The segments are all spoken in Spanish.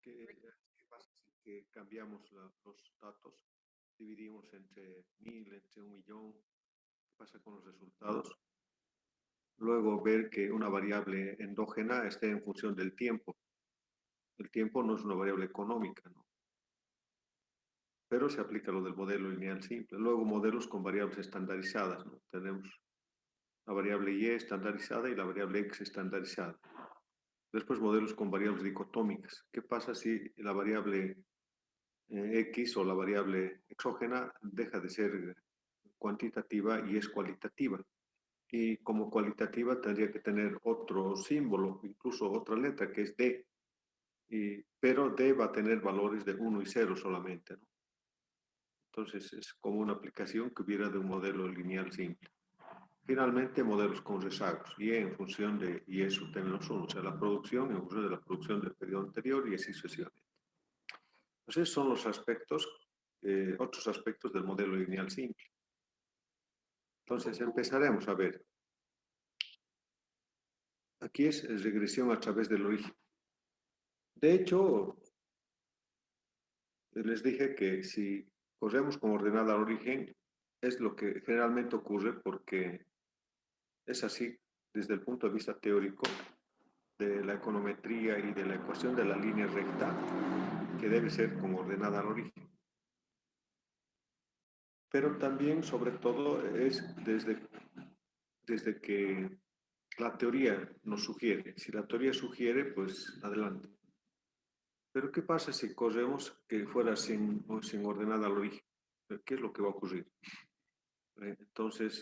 ¿Qué pasa si que cambiamos los datos? Dividimos entre 1000, entre 1 millón. ¿Qué pasa con los resultados? Luego ver que una variable endógena esté en función del tiempo. El tiempo no es una variable económica, ¿no? Pero se aplica lo del modelo lineal simple. Luego modelos con variables estandarizadas, ¿no? Tenemos la variable y estandarizada y la variable x estandarizada. Después modelos con variables dicotómicas. ¿Qué pasa si la variable x o la variable exógena deja de ser cuantitativa y es cualitativa? Y como cualitativa tendría que tener otro símbolo, incluso otra letra, que es D. Pero D va a tener valores de 1 y 0 solamente, ¿no? Entonces es como una aplicación que hubiera de un modelo lineal simple. Finalmente, modelos con rezagos, y en función de y es sub t menos 1, o sea, la producción en función de la producción del periodo anterior y así sucesivamente. Entonces, son los aspectos, otros aspectos del modelo lineal simple. Entonces, empezaremos a ver. Aquí es regresión a través del origen. De hecho, les dije que si corremos con ordenada al origen, es lo que generalmente ocurre porque es así desde el punto de vista teórico de la econometría y de la ecuación de la línea recta, que debe ser con ordenada al origen. Pero también, sobre todo, es desde que la teoría nos sugiere. Si la teoría sugiere, pues adelante. Pero ¿qué pasa si corremos que fuera sin ordenada al origen? ¿Qué es lo que va a ocurrir? Entonces,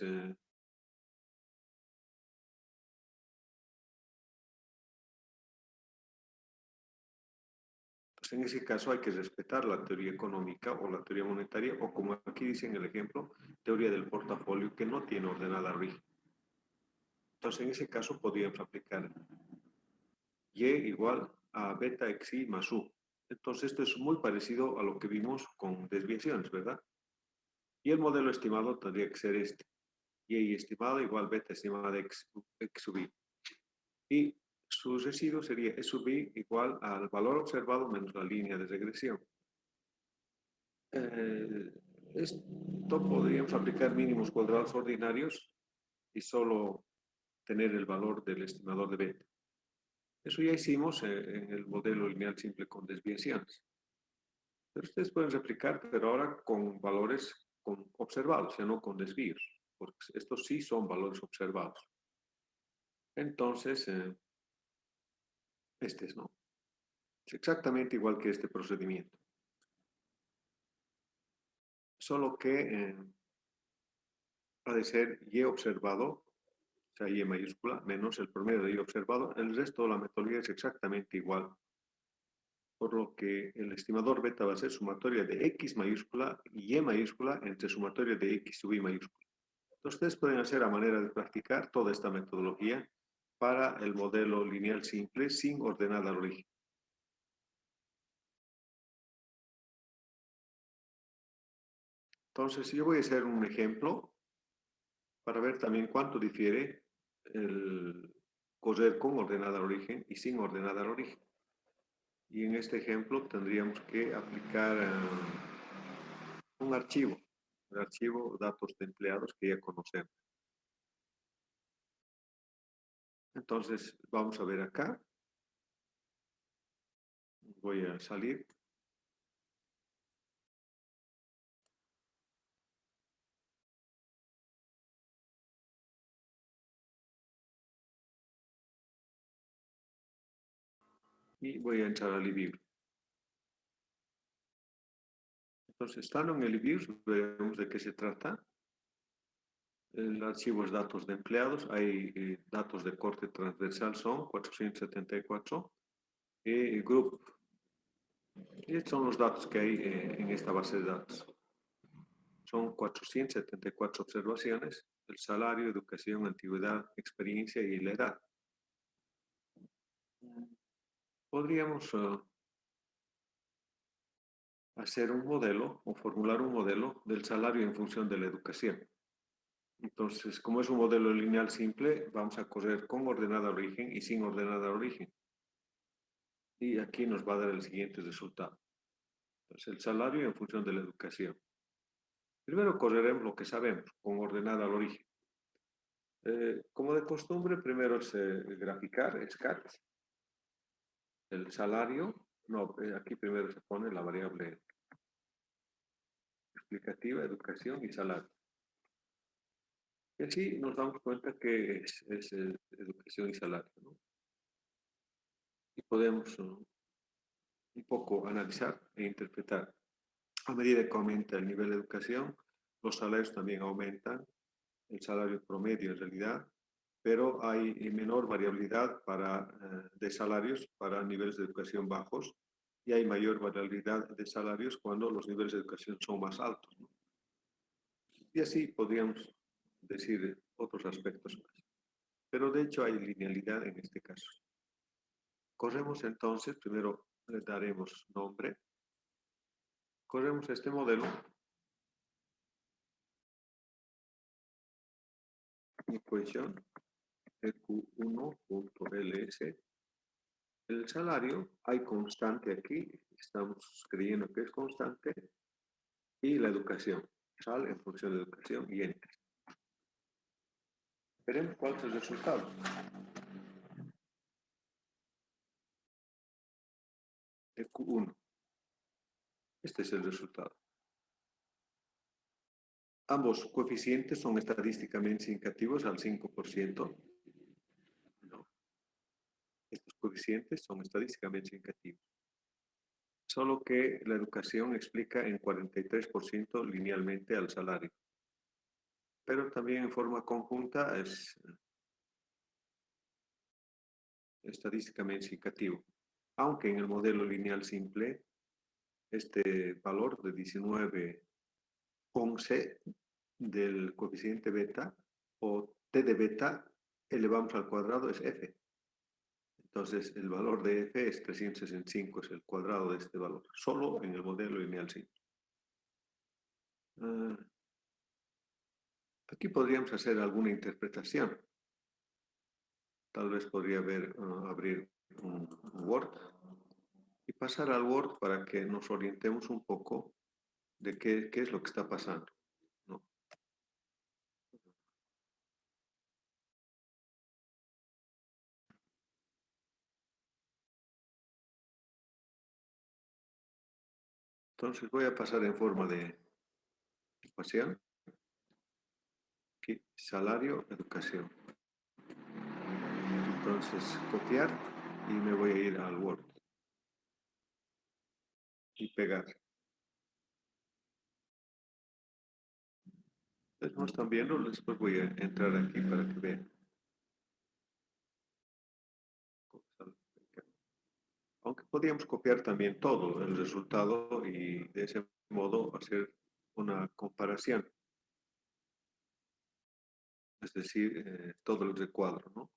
pues en ese caso hay que respetar la teoría económica o la teoría monetaria, o como aquí dice en el ejemplo, teoría del portafolio que no tiene ordenada al origen. Entonces, en ese caso podríamos aplicar y igual a beta xi más u. Entonces, esto es muy parecido a lo que vimos con desviaciones, ¿verdad? Y el modelo estimado tendría que ser este. Y estimado igual beta estimada x sub i. Y su residuo sería e sub i igual al valor observado menos la línea de regresión. Esto podríamos aplicar mínimos cuadrados ordinarios y solo tener el valor del estimador de beta. Eso ya hicimos en el modelo lineal simple con desviaciones. Pero ustedes pueden replicar, pero ahora con valores observados, ya no con desvíos, porque estos sí son valores observados. Entonces, este es, ¿no? Es exactamente igual que este procedimiento. Solo que ha de ser y observado, o sea, y mayúscula, menos el promedio de y observado. El resto de la metodología es exactamente igual. Por lo que el estimador beta va a ser sumatoria de x mayúscula y mayúscula entre sumatoria de x sub y mayúscula. Entonces, ustedes pueden hacer a manera de practicar toda esta metodología para el modelo lineal simple sin ordenada al origen. Entonces, yo voy a hacer un ejemplo para ver también cuánto difiere el correr con ordenada al origen y sin ordenada al origen. Y en este ejemplo tendríamos que aplicar un archivo, el archivo datos de empleados que ya conocemos. Entonces, vamos a ver acá. Voy a salir. Y voy a entrar al libro. Entonces, estando en el libro, veremos de qué se trata. El archivo es datos de empleados. Hay datos de corte transversal, son 474. Group. Y estos son los datos que hay en esta base de datos. Son 474 observaciones, el salario, educación, antigüedad, experiencia y la edad. Podríamos hacer un modelo o formular un modelo del salario en función de la educación. Entonces, como es un modelo lineal simple, vamos a correr con ordenada origen y sin ordenada origen. y aquí nos va a dar el siguiente resultado. Entonces, el salario en función de la educación. Primero correremos lo que sabemos, con ordenada al origen. Como de costumbre, primero es graficar, SCAT, el salario. No, aquí primero se pone la variable explicativa, educación y salario. Y así nos damos cuenta que es educación y salario, ¿no? Y podemos un poco analizar e interpretar. A medida que aumenta el nivel de educación, los salarios también aumentan, el salario promedio en realidad, pero hay menor variabilidad de salarios para niveles de educación bajos y hay mayor variabilidad de salarios cuando los niveles de educación son más altos, ¿no? Y así podríamos decir otros aspectos más. Pero de hecho hay linealidad en este caso. Corremos entonces, primero le daremos nombre, corremos este modelo, ecuación eq1.ls. El salario, hay constante aquí, estamos creyendo que es constante, y la educación, sal en función de educación y enter. Veremos cuál es el resultado. EQ1. Este es el resultado. Ambos coeficientes son estadísticamente significativos al 5%. No. Estos coeficientes son estadísticamente significativos. Solo que la educación explica en 43% linealmente al salario. Pero también en forma conjunta es estadísticamente significativo. Aunque en el modelo lineal simple, este valor de 19,11 del coeficiente beta o t de beta elevamos al cuadrado es f. Entonces, el valor de f es 365, es el cuadrado de este valor, solo en el modelo lineal simple. Aquí podríamos hacer alguna interpretación. Tal vez podría abrir un Word y pasar al Word para que nos orientemos un poco de qué es lo que está pasando, ¿no? Entonces voy a pasar en forma de ecuación. Aquí, salario, educación. Entonces, copiar y me voy a ir al Word y pegar. Entonces, no están viendo, después voy a entrar aquí para que vean. Aunque podríamos copiar también todo el resultado y de ese modo hacer una comparación. Es decir, todo el recuadro, ¿no?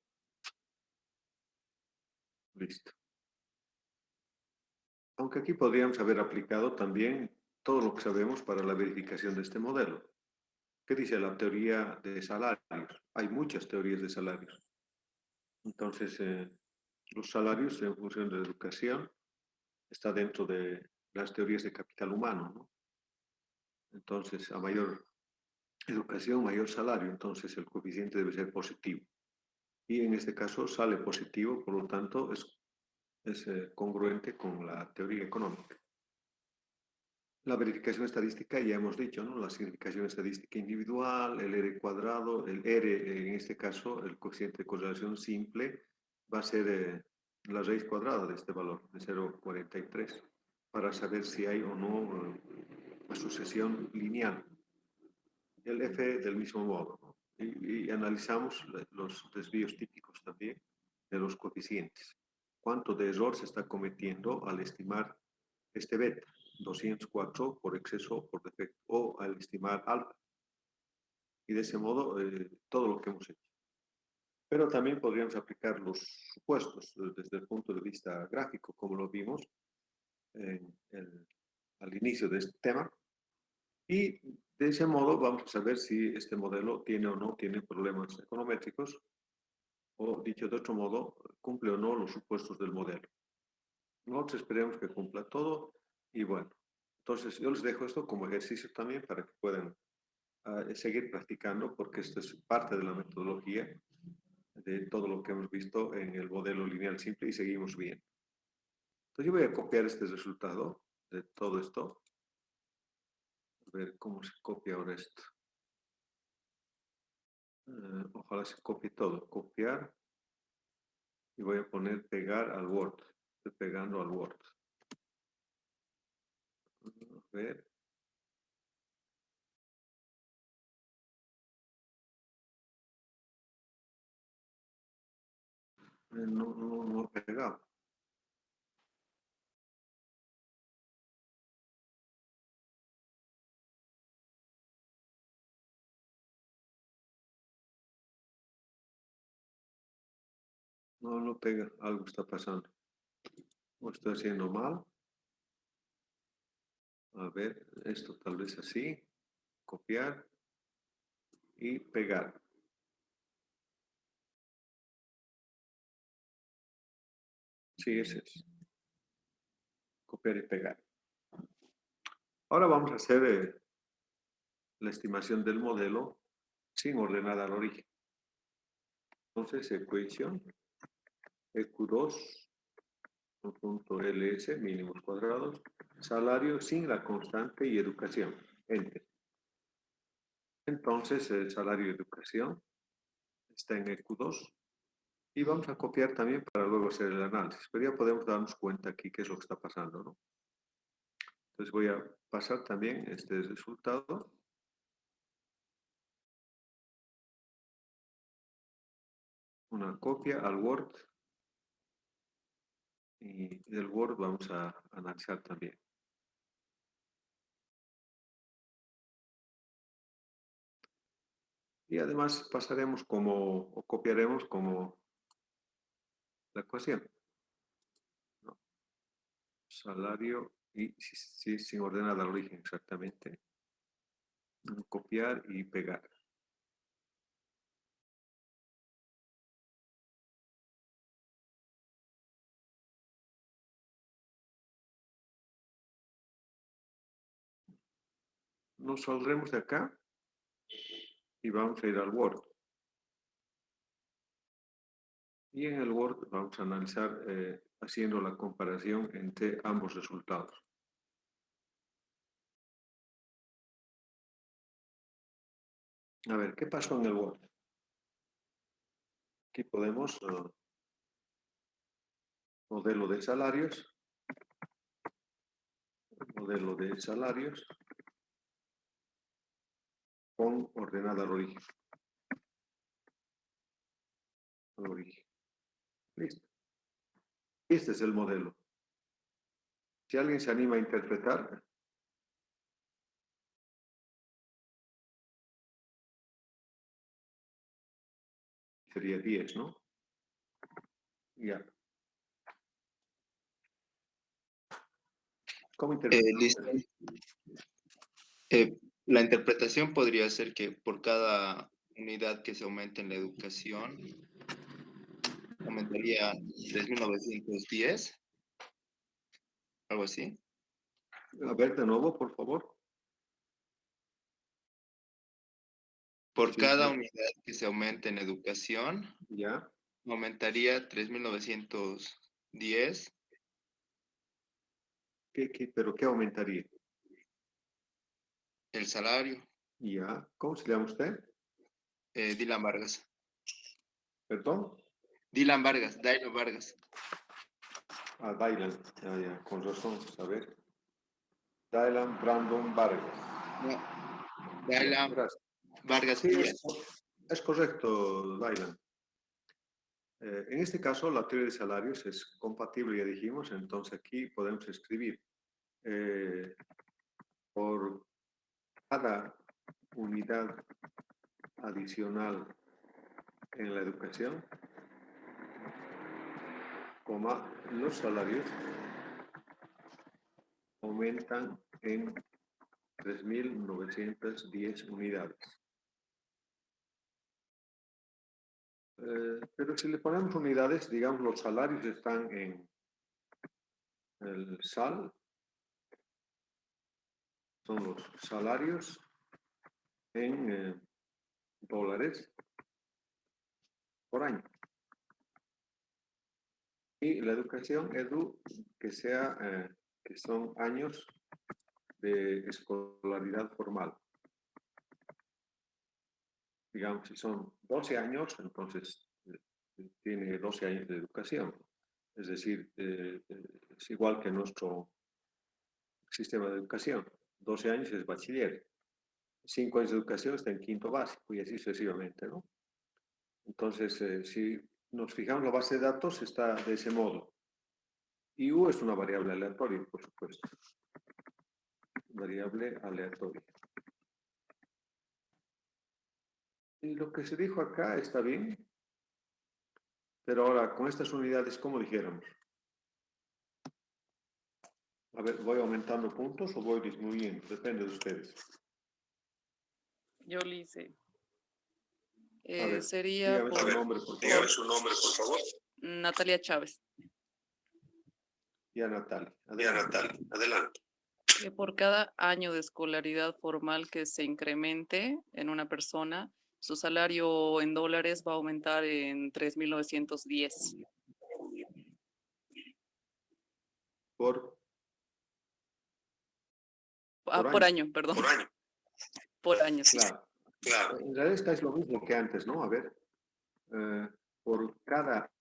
Listo. Aunque aquí podríamos haber aplicado también todo lo que sabemos para la verificación de este modelo. ¿Qué dice la teoría de salarios? Hay muchas teorías de salarios. Entonces, los salarios en función de la educación está dentro de las teorías de capital humano, ¿no? Entonces, a mayor educación, mayor salario, entonces el coeficiente debe ser positivo. Y en este caso sale positivo, por lo tanto es congruente con la teoría económica. La verificación estadística, ya hemos dicho, ¿no? La significación estadística individual, el R cuadrado, el R, en este caso, el coeficiente de correlación simple, va a ser la raíz cuadrada de este valor, de 0,43, para saber si hay o no asociación lineal. El F del mismo modo, ¿no? Y analizamos los desvíos típicos también de los coeficientes. ¿Cuánto de error se está cometiendo al estimar este beta? 204 por exceso o por defecto, o al estimar alfa. Y de ese modo, todo lo que hemos hecho. Pero también podríamos aplicar los supuestos desde el punto de vista gráfico, como lo vimos al inicio de este tema. Y de ese modo vamos a saber si este modelo tiene o no tiene problemas econométricos, o dicho de otro modo, cumple o no los supuestos del modelo. Nosotros esperemos que cumpla todo y bueno, entonces yo les dejo esto como ejercicio también para que puedan seguir practicando porque esto es parte de la metodología de todo lo que hemos visto en el modelo lineal simple y seguimos bien. Entonces yo voy a copiar este resultado de todo esto. A ver cómo se copia ahora esto. Ojalá se copie todo. Copiar y voy a poner pegar al Word. Estoy pegando al Word. A ver. No he pegado. No pega. Algo está pasando. Lo estoy haciendo mal. A ver, esto tal vez así. Copiar y pegar. Sí, ese es. Copiar y pegar. Ahora vamos a hacer la estimación del modelo sin ordenar al origen. Entonces, ecuación EQ2.ls mínimos cuadrados, salario sin la constante y educación. Enter. Entonces, el salario y educación está en EQ2 y vamos a copiar también para luego hacer el análisis. Pero ya podemos darnos cuenta aquí qué es lo que está pasando, ¿no? Entonces voy a pasar también este resultado. Una copia al Word y del Word vamos a analizar también. Y además pasaremos o copiaremos como la ecuación, ¿no? Salario y sin ordenar al origen exactamente. Copiar y pegar. Nos saldremos de acá y vamos a ir al Word. Y en el Word vamos a analizar haciendo la comparación entre ambos resultados. A ver, ¿qué pasó en el Word? Aquí podemos modelo de salarios con ordenada al origen. Listo. Este es el modelo. Si alguien se anima a interpretar, sería 10, ¿no? Ya. ¿Cómo Listo. interpretar? La interpretación podría ser que por cada unidad que se aumente en la educación, aumentaría 3.910, algo así. A ver, de nuevo, por favor. Por Sí, cada unidad que se aumente en educación, ya. aumentaría 3.910 ¿Pero qué aumentaría? el salario. Ya. ¿Cómo se llama usted? Dylan Vargas. ¿Perdón? Dylan Vargas. Ah, Dylan. Ya, con razón. A ver. Dylan Brandon Vargas. No, Ya, Dylan gracias. Vargas Sí, Díaz. es correcto, Dylan. En este caso, la teoría de salarios es compatible, ya dijimos, entonces aquí podemos escribir por cada unidad adicional en la educación, los salarios aumentan en 3.910 unidades. Pero si le ponemos unidades, digamos, los salarios están en el SAL, son los salarios en dólares por año. Y la educación, edu, que son años de escolaridad formal. Digamos, si son 12 años, entonces tiene 12 años de educación. Es decir, es igual que nuestro sistema de educación. 12 años es bachiller. 5 años de educación está en quinto básico y así sucesivamente, ¿no? Entonces, si nos fijamos en la base de datos, está de ese modo. Y U es una variable aleatoria, por supuesto. Variable aleatoria. Y lo que se dijo acá está bien, pero ahora con estas unidades, ¿cómo dijéramos? A ver, ¿voy aumentando puntos o voy disminuyendo? Depende de ustedes. Yo lo hice. A ver, Sería dígame su nombre, por favor. Dígame su nombre, por favor. Natalia Chávez. Ya, Natalia. Ya, Natalia, adelante. Que por cada año de escolaridad formal que se incremente en una persona, su salario en dólares va a aumentar en 3.910. Por Por año, perdón. Por año. Por año, sí. Claro. Claro. En realidad esta es lo mismo que antes, ¿no? A ver, por cada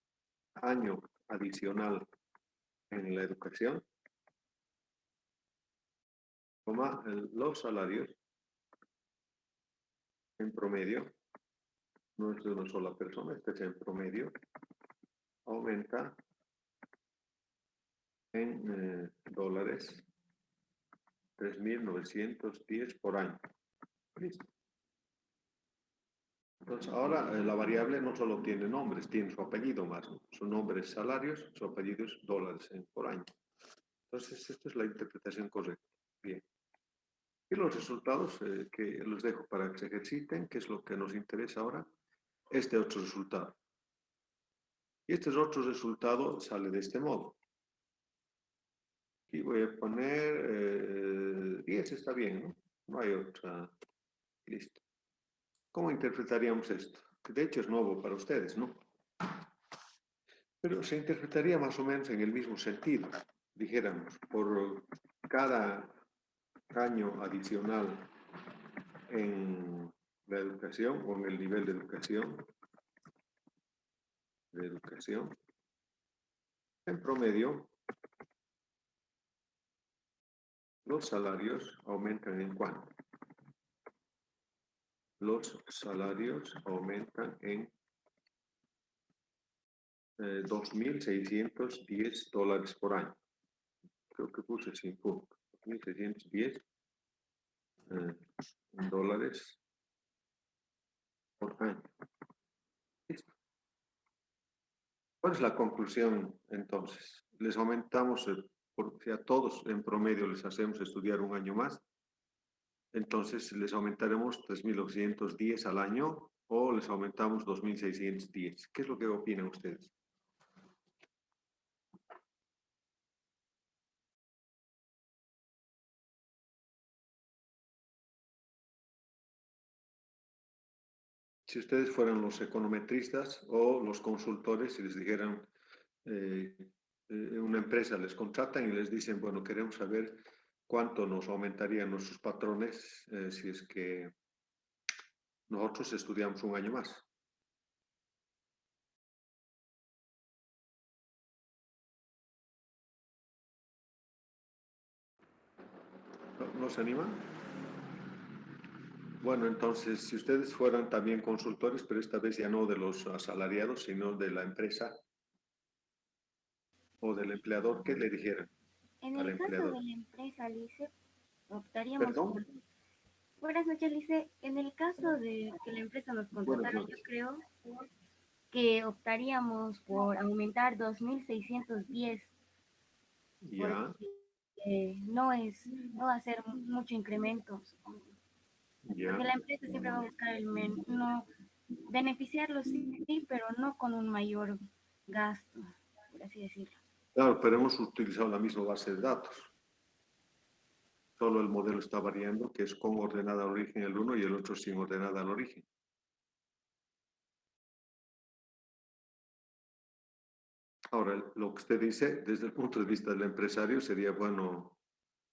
año adicional en la educación, los salarios en promedio, no es de una sola persona, este es en promedio, aumenta en dólares 3.910 por año. Listo. Entonces ahora la variable no solo tiene nombres, tiene su apellido más, ¿no? Su nombre es salarios, su apellido es dólares por año. Entonces esta es la interpretación correcta. Bien. Y los resultados que los dejo para que se ejerciten, que es lo que nos interesa ahora, este otro resultado. Y este otro resultado sale de este modo. Aquí voy a poner 10, está bien, ¿no? No hay otra. Listo. ¿Cómo interpretaríamos esto? Que de hecho es nuevo para ustedes, ¿no? Pero se interpretaría más o menos en el mismo sentido. Dijéramos, por cada año adicional en la educación o en el nivel de educación, en promedio, los salarios aumentan en cuánto. Los salarios aumentan en $2.610 por año. Creo que puse sin punto. 2.610 dólares por año. ¿Listo? ¿Cuál es la conclusión entonces? Les aumentamos, si a todos en promedio les hacemos estudiar un año más, entonces les aumentaremos 3.910 al año o les aumentamos 2.610. ¿Qué es lo que opinan ustedes? Si ustedes fueran los econometristas o los consultores y les dijeran, una empresa les contratan y les dicen, bueno, queremos saber cuánto nos aumentarían nuestros patrones si es que nosotros estudiamos un año más. ¿No se animan? Bueno, entonces, si ustedes fueran también consultores, pero esta vez ya no de los asalariados, sino de la empresa o del empleador, ¿qué le dijeran En al el caso empleador? de la empresa, Lice, optaríamos ¿Perdón? por... Buenas noches, Lice. En el caso de que la empresa nos Buenas contratara, yo noches. creo que optaríamos por aumentar 2.610, Ya, porque no va a ser mucho incremento, supongo. ya. Porque la empresa siempre va a buscar no, beneficiarlos, sí, pero no con un mayor gasto, por así decirlo. Claro, pero hemos utilizado la misma base de datos. Solo el modelo está variando, que es con ordenada al origen el uno y el otro sin ordenada al origen. Ahora, lo que usted dice, desde el punto de vista del empresario, sería bueno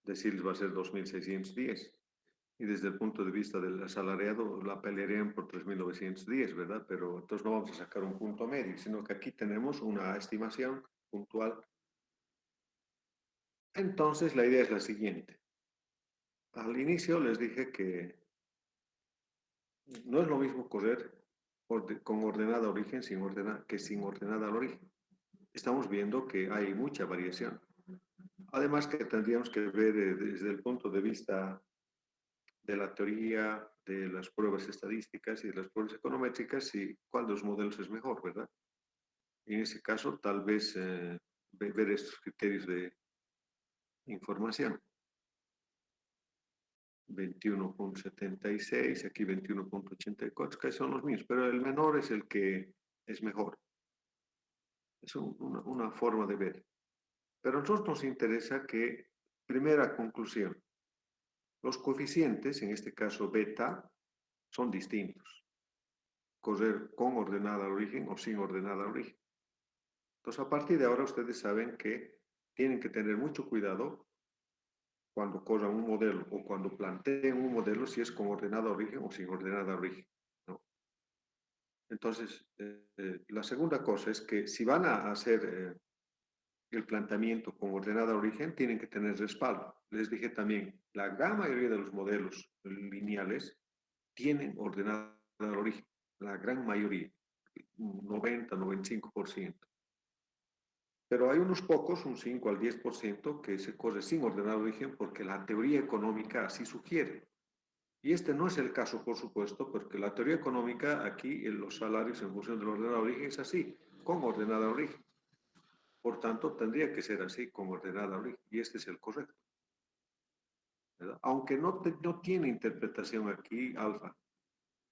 decirles va a ser 2.610. Y desde el punto de vista del asalariado, la pelearían por 3.910, ¿verdad? Pero entonces no vamos a sacar un punto medio, sino que aquí tenemos una estimación puntual. Entonces, la idea es la siguiente. Al inicio les dije que no es lo mismo correr con ordenada origen que sin ordenada al origen. Estamos viendo que hay mucha variación. Además que tendríamos que ver desde el punto de vista de la teoría, de las pruebas estadísticas y de las pruebas econométricas y cuál de los modelos es mejor, ¿verdad? Y en ese caso, tal vez ver estos criterios de información. 21.76, aquí 21.84, que son los mismos, pero el menor es el que es mejor. Es una forma de ver. Pero a nosotros nos interesa que, primera conclusión, los coeficientes, en este caso beta, son distintos. Correr con ordenada al origen o sin ordenada al origen. Entonces, a partir de ahora, ustedes saben que tienen que tener mucho cuidado cuando corran un modelo o cuando planteen un modelo, si es con ordenada al origen o sin ordenada al origen, ¿no? Entonces, la segunda cosa es que si van a hacer el planteamiento con ordenada origen, tienen que tener respaldo. Les dije también, la gran mayoría de los modelos lineales tienen ordenada al origen, la gran mayoría, 90-95%. Pero hay unos pocos, un 5 al 10%, que se corre sin ordenada al origen porque la teoría económica así sugiere. Y este no es el caso, por supuesto, porque la teoría económica aquí, en los salarios en función del ordenado de origen, es así, con ordenada de origen. Por tanto, tendría que ser así, con ordenada de origen, y este es el correcto, ¿verdad? Aunque no tiene interpretación aquí, alfa,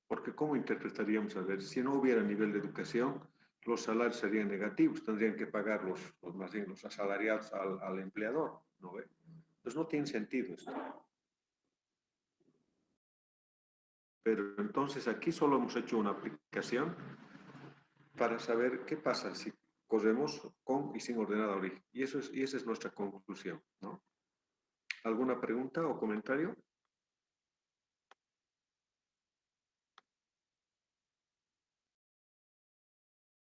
porque ¿cómo interpretaríamos? A ver, si no hubiera nivel de educación, los salarios serían negativos, tendrían que pagar más bien los asalariados al empleador, ¿no ve? Entonces no tiene sentido esto. Pero entonces aquí solo hemos hecho una aplicación para saber qué pasa si corremos con y sin ordenada origen. Y esa es nuestra conclusión, ¿no? ¿Alguna pregunta o comentario?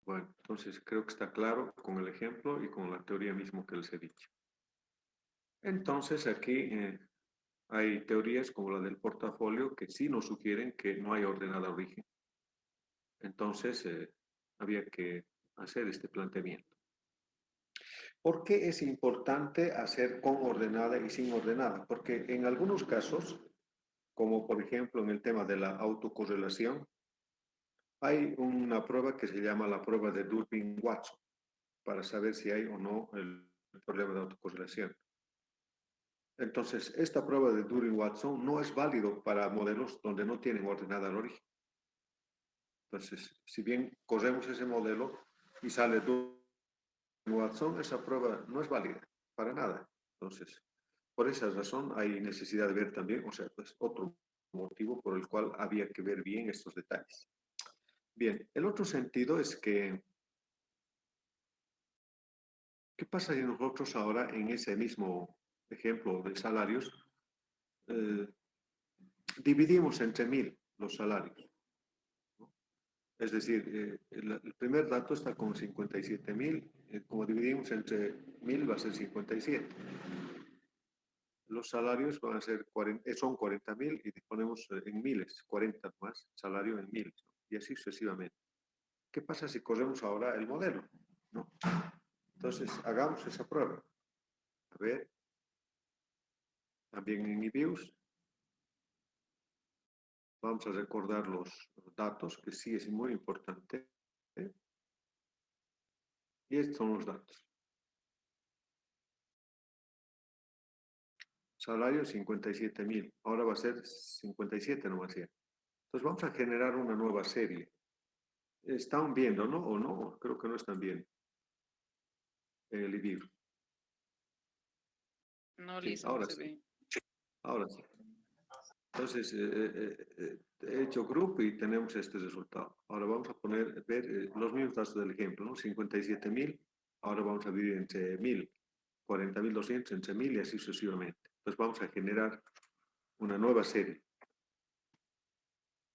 Bueno, entonces creo que está claro con el ejemplo y con la teoría mismo que les he dicho. Entonces aquí hay teorías como la del portafolio que sí nos sugieren que no hay ordenada origen. Entonces había que hacer este planteamiento. ¿Por qué es importante hacer con ordenada y sin ordenada? Porque en algunos casos, como por ejemplo en el tema de la autocorrelación, hay una prueba que se llama la prueba de Durbin-Watson para saber si hay o no el problema de autocorrelación. Entonces, esta prueba de Durbin-Watson no es válido para modelos donde no tienen ordenada el origen. Entonces, si bien corremos ese modelo y sale Durbin-Watson, esa prueba no es válida para nada. Entonces, por esa razón hay necesidad de ver también, o sea, pues otro motivo por el cual había que ver bien estos detalles. Bien, el otro sentido es que, ¿qué pasa si nosotros ahora en ese mismo ejemplo de salarios eh, dividimos entre 1.000 los salarios? ¿No? Es decir, el primer dato está con 57.000, como dividimos entre 1.000 va a ser 57. Los salarios van a ser son 40.000 y disponemos en miles, 40 más, salario en miles, ¿no? Y así sucesivamente. ¿Qué pasa si corremos ahora el modelo? ¿No? Entonces, hagamos esa prueba. A ver, también en eViews, vamos a recordar los datos, que sí es muy importante. ¿Eh? Y estos son los datos. Salario 57.000, ahora va a ser 57 nomás ya. Entonces vamos a generar una nueva serie. ¿Están viendo, no? ¿O no? Creo que no están viendo. el IBIR. No, Sí, Lisa, no ahora se sí. ve. Ahora sí. Entonces, he hecho grupo y tenemos este resultado. Ahora vamos a ver los mismos datos del ejemplo, ¿no? 57.000, ahora vamos a dividir entre 1.000, 40.200 entre 1.000 y así sucesivamente. Entonces vamos a generar una nueva serie.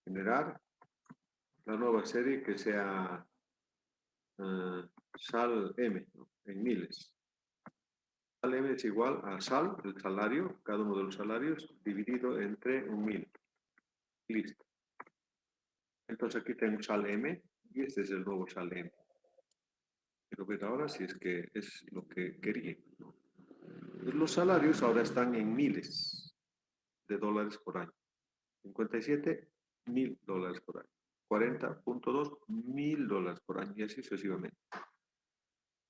Generar la nueva serie que sea sal M, ¿no? En miles. Sal M es igual a sal, el salario, cada uno de los salarios, dividido entre 1.000. Listo. Entonces aquí tengo sal M y este es el nuevo sal M. Quiero ver ahora si es que es lo que quería. Pues los salarios ahora están en miles de dólares por año. 57.000 dólares por año. 40.2 mil dólares por año y así sucesivamente.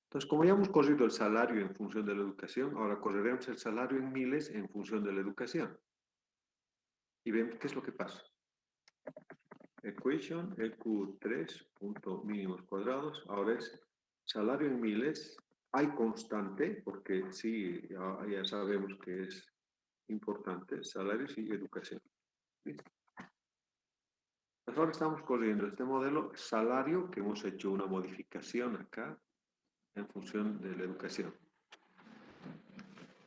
Entonces, como ya hemos corrido el salario en función de la educación, ahora correremos el salario en miles en función de la educación. Y vemos qué es lo que pasa. Equation EQ3 punto mínimos cuadrados. Ahora es salario en miles. Hay constante, porque sí, ya sabemos que es importante, salarios y educación. ¿Listo? Pues ahora estamos corriendo este modelo salario, que hemos hecho una modificación acá en función de la educación.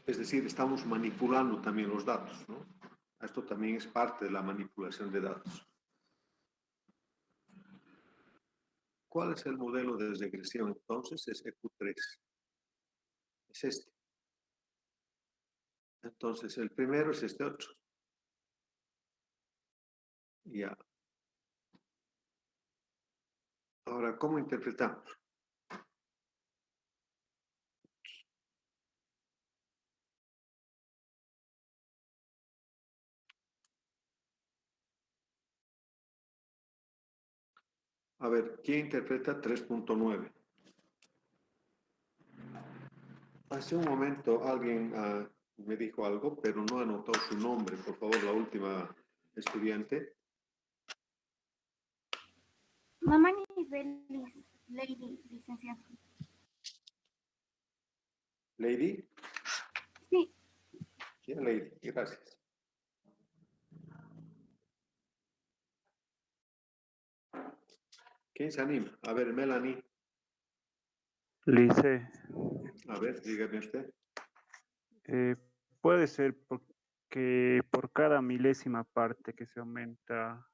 Es decir, estamos manipulando también los datos, ¿no? Esto también es parte de la manipulación de datos. ¿Cuál es el modelo de regresión entonces? Es EQ3. Es este. Entonces, el primero es este otro. Ya. Ahora, ¿cómo interpretamos? A ver, ¿quién interpreta 3.9? Hace un momento alguien me dijo algo, pero no anotó su nombre. Por favor, la última estudiante. Mamá Nivelis, Lady, licenciada. Lady. Sí, Sí, Lady. Gracias. ¿Quién se anima? A ver, Melanie. Lice, A ver, dígame usted. puede ser porque por cada milésima parte que se aumenta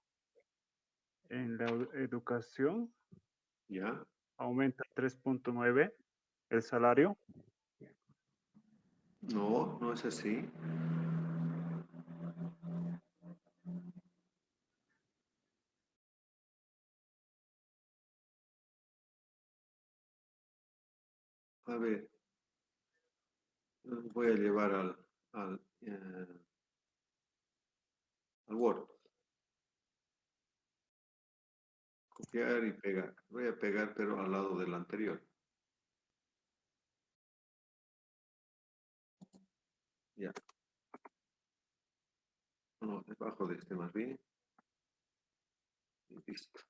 en la educación, Ya. aumenta 3.9 el salario. No, no es así. A ver, voy a llevar al Word. Copiar y pegar. Voy a pegar, pero al lado del anterior. Ya. No, debajo de este más bien. Y listo.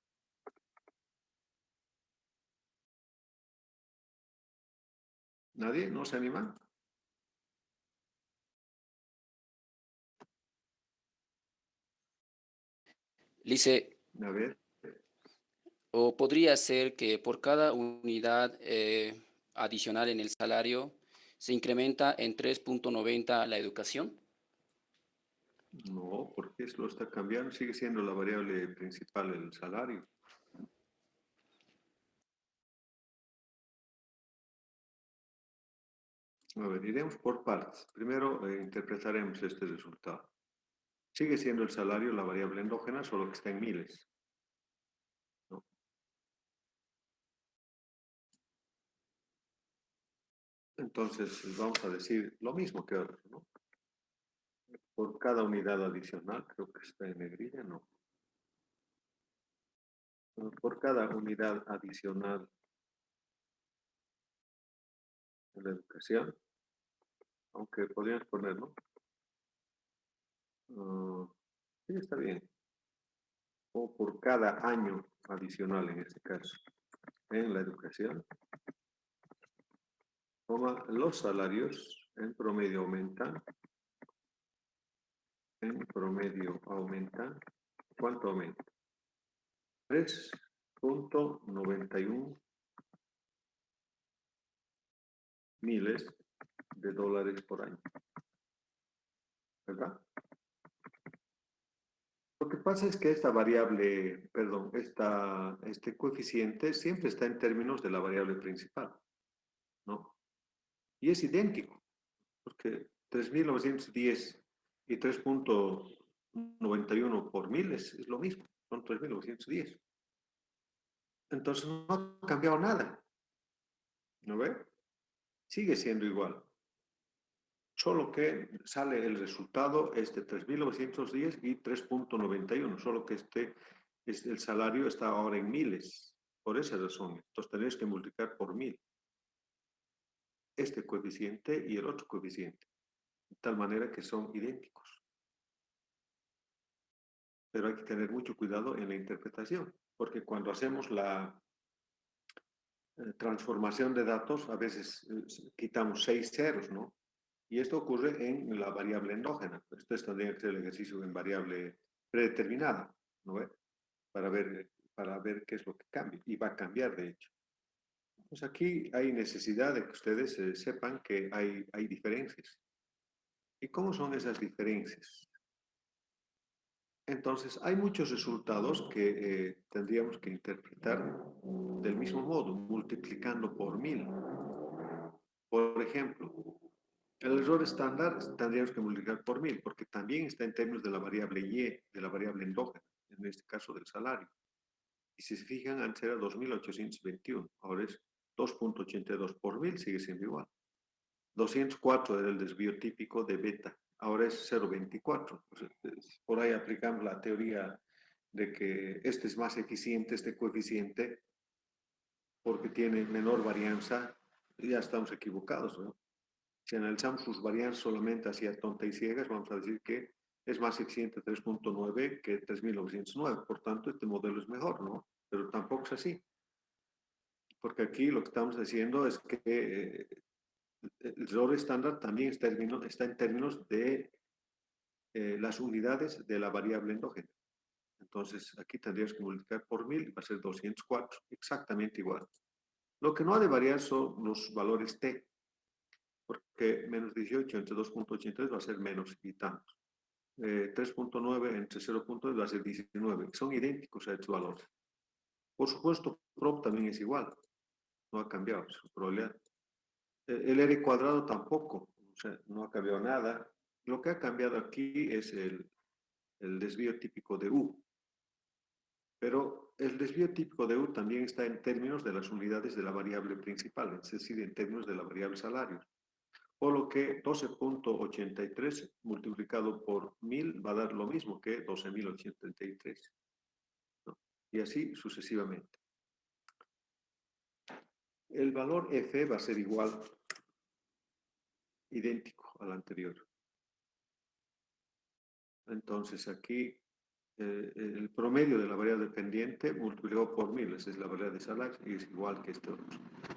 ¿Nadie? ¿No se anima? Lice, A ver. o podría ser que por cada unidad adicional en el salario se incrementa en 3.90 la educación. No, porque eso lo está cambiando. Sigue siendo la variable principal el salario. A ver, iremos por partes. Primero interpretaremos este resultado. Sigue siendo el salario la variable endógena, solo que está en miles. ¿No? Entonces, vamos a decir lo mismo que ahora, ¿no? Por cada unidad adicional, creo que está en negrilla, ¿no? Por cada unidad adicional de la educación, aunque podríamos poner, ¿no? Sí, está bien. O por cada año adicional en este caso en la educación. los salarios en promedio aumentan. En promedio aumentan. ¿Cuánto aumenta? 3.91 miles de dólares por año. ¿Verdad? Lo que pasa es que esta variable, perdón, este coeficiente siempre está en términos de la variable principal, ¿no? Y es idéntico, porque 3.910 y 3.91 por mil es lo mismo, son 3.910. Entonces no ha cambiado nada, ¿no ve? Sigue siendo igual. Solo que sale el resultado es de 3.910 y 3.91, solo que el salario está ahora en miles, por esa razón. Entonces tenéis que multiplicar por 1.000 este coeficiente y el otro coeficiente, de tal manera que son idénticos. Pero hay que tener mucho cuidado en la interpretación, porque cuando hacemos la transformación de datos, a veces quitamos 6 ceros, ¿no? Y esto ocurre en la variable endógena. Ustedes tendrían que hacer el ejercicio en variable predeterminada, ¿no ve? Para ver qué es lo que cambia. Y va a cambiar, de hecho. Pues aquí hay necesidad de que ustedes sepan que hay diferencias. ¿Y cómo son esas diferencias? Entonces, hay muchos resultados que tendríamos que interpretar del mismo modo, multiplicando por 1.000. Por ejemplo, el error estándar tendríamos que multiplicar por 1.000, porque también está en términos de la variable Y, de la variable endógena, en este caso del salario. Y si se fijan, antes era 2.821, ahora es 2.82 por 1.000, sigue siendo igual. 204 era el desvío típico de beta, ahora es 0.24. Por ahí aplicamos la teoría de que este es más eficiente, este coeficiente, porque tiene menor varianza, y ya estamos equivocados, ¿no? Si analizamos sus varianzas solamente hacia tonta y ciegas, vamos a decir que es más eficiente 3.9 que 3.909. Por tanto, este modelo es mejor, ¿no? Pero tampoco es así. Porque aquí lo que estamos diciendo es que el error estándar también está en términos de las unidades de la variable endógena. Entonces, aquí tendríamos que multiplicar por 1.000 y va a ser 204, exactamente igual. Lo que no ha de variar son los valores t, porque menos 18 entre 2.83 va a ser menos y tantos. 3.9 entre 0.2 va a ser 19. Son idénticos a estos valores. Por supuesto, prop también es igual. No ha cambiado su probabilidad. El r cuadrado tampoco. O sea, no ha cambiado nada. Lo que ha cambiado aquí es el desvío típico de U. Pero el desvío típico de U también está en términos de las unidades de la variable principal, es decir, en términos de la variable salario. Por lo que 12.83 multiplicado por 1.000 va a dar lo mismo que 12.083. ¿No? Y así sucesivamente. El valor F va a ser igual, idéntico al anterior. Entonces aquí el promedio de la variable dependiente multiplicado por 1.000, esa es la variable de salario y es igual que este otro.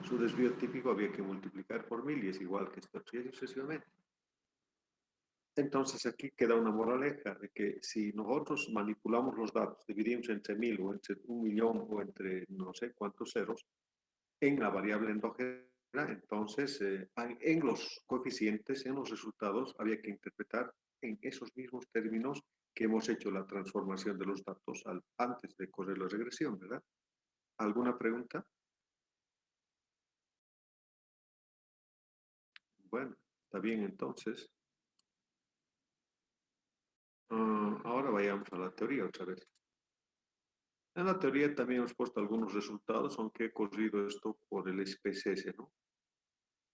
Su desvío típico había que multiplicar por 1.000 y es igual que este otro, y así sucesivamente. Entonces aquí queda una moraleja de que si nosotros manipulamos los datos, dividimos entre 1.000 o entre 1.000.000 o entre no sé cuántos ceros en la variable endógena, entonces en los coeficientes, en los resultados, había que interpretar en esos mismos términos que hemos hecho la transformación de los datos antes de correr la regresión, ¿verdad? ¿Alguna pregunta? Bueno, está bien entonces. Ahora vayamos a la teoría otra vez. En la teoría también hemos puesto algunos resultados, aunque he corrido esto por el SPSS, ¿no?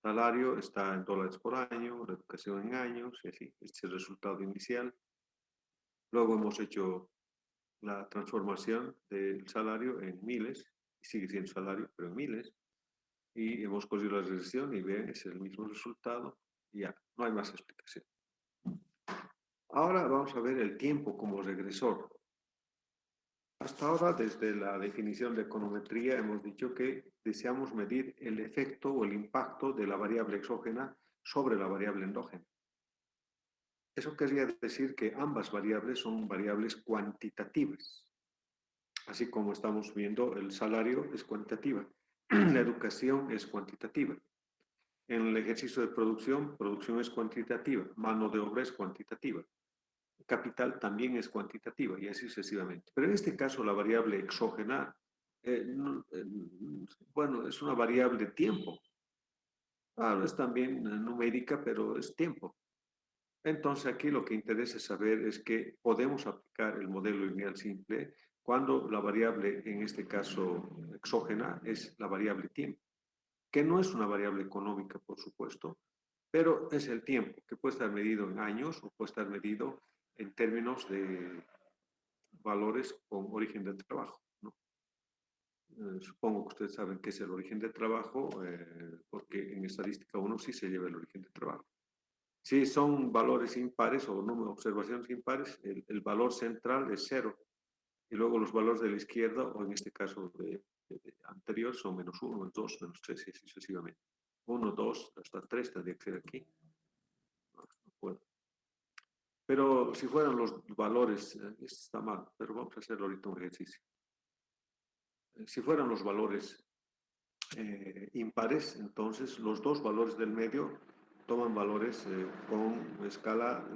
Salario está en dólares por año, la educación en años, y así. Este es el resultado inicial. Luego hemos hecho la transformación del salario en miles, y sigue siendo salario, pero en miles. Y hemos corrido la regresión y ven, es el mismo resultado. Y ya, no hay más explicación. Ahora vamos a ver el tiempo como regresor. Hasta ahora, desde la definición de econometría, hemos dicho que deseamos medir el efecto o el impacto de la variable exógena sobre la variable endógena. Eso querría decir que ambas variables son variables cuantitativas. Así como estamos viendo, el salario es cuantitativa, la educación es cuantitativa. En el ejercicio de producción, producción es cuantitativa, mano de obra es cuantitativa, capital también es cuantitativa y así sucesivamente. Pero en este caso la variable exógena, bueno, es una variable tiempo. Claro, es también numérica, pero es tiempo. Entonces aquí lo que interesa saber es que podemos aplicar el modelo lineal simple cuando la variable, en este caso exógena, es la variable tiempo, que no es una variable económica, por supuesto, pero es el tiempo, que puede estar medido en años o puede estar medido en términos de valores con origen de trabajo, ¿no? Supongo que ustedes saben qué es el origen de trabajo, porque en estadística uno sí se lleva el origen de trabajo. Si son valores impares o número de observaciones impares, el valor central es 0. Y luego los valores de la izquierda, o en este caso anterior, son -1, -2, -3 y así sucesivamente. 1, 2, hasta 3 tendría que ser aquí. No puedo. Pero si fueran los valores, está mal, pero vamos a hacer ahorita un ejercicio. Si fueran los valores impares, entonces los dos valores del medio toman valores con escala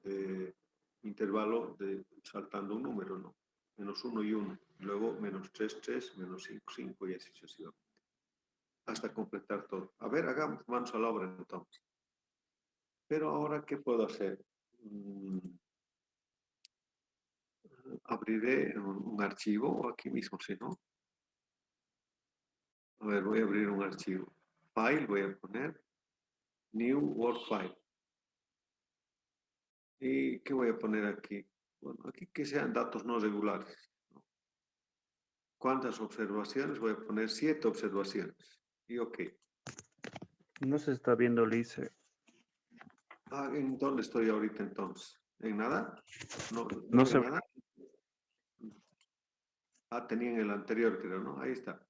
de intervalo saltando un número, ¿no? -1 y 1, luego -3, 3, -5, 5 y así sucesivamente, hasta completar todo. A ver, hagamos manos a la obra entonces. Pero ahora, ¿qué puedo hacer? Abriré un archivo aquí mismo, si no. A ver, voy a abrir un archivo. File, voy a poner New Word File. ¿Y qué voy a poner aquí? Bueno, aquí que sean datos no regulares, ¿no? ¿Cuántas observaciones? Voy a poner 7 observaciones. Y ok. No se está viendo, Lice. ¿En dónde estoy ahorita entonces? ¿En nada? ¿No, No en se nada? Tenía en el anterior, creo, ¿no? Ahí está.